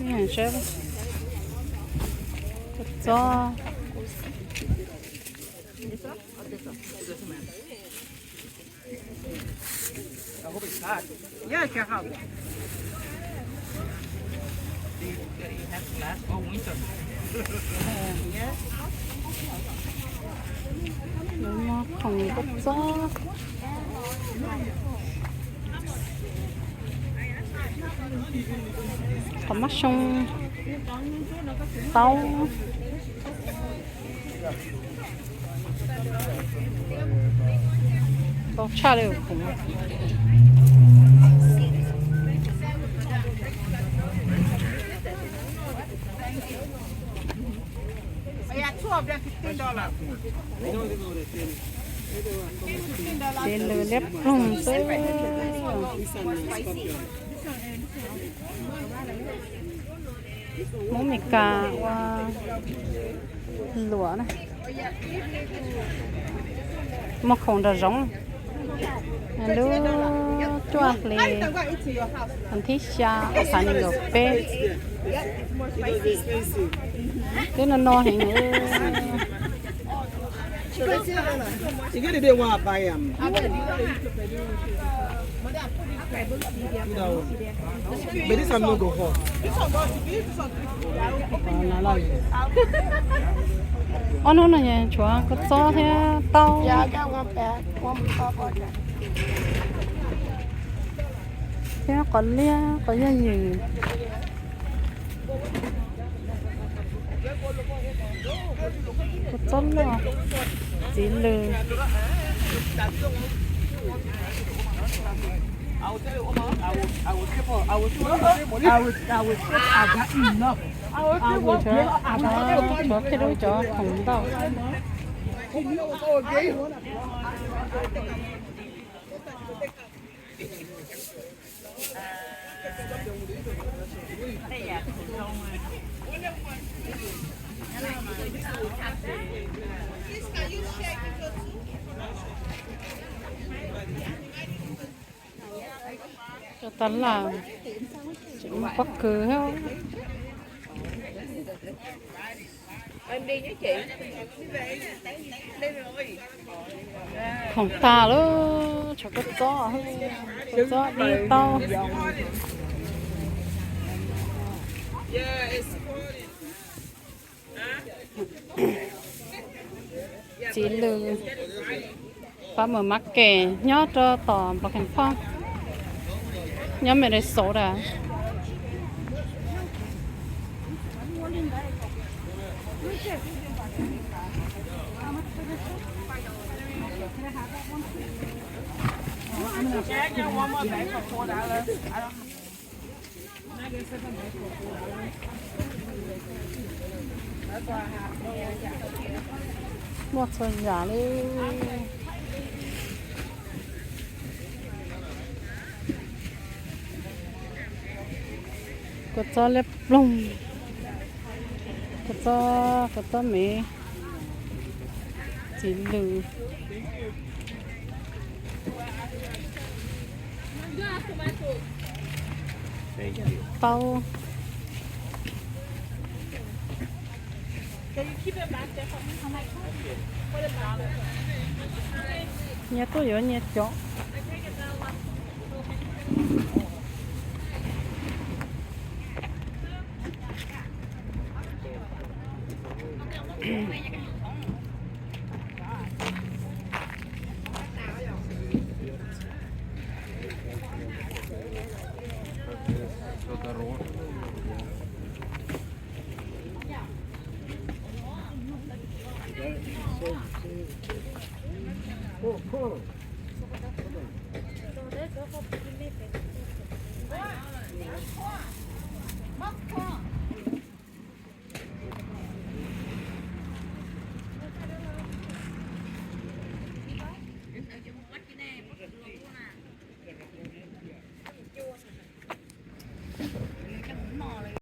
cái chép cho Yeah, check out. đúng mà không có cho có mắt sông tàu tàu cha đều cũng Yeah, two of them $15. đến lừa lép rùng tới mỗi mì cà qua lúa này mà không được giống lúa chua lì anh thích xa sản lượng bé cái nó no hình như You get the day one buy them. No. But this one no go hot. nó này chúa có cho thế tao thế còn lia có gì có cho nó chỉ lừa chúa cái đôi chó không đâu cho tấn là chỉ bắt cứ hết Em đi với chị. Đi rồi. không ta nữa cho cái gió đi tao chỉ lừa và mở mắt kề nhớ cho tỏ bậc hành phong nhớ mẹ để số đã một phần giả đi có cho lép lông có cho mẹ chỉ lừa tao nhà tôi ở nhà chó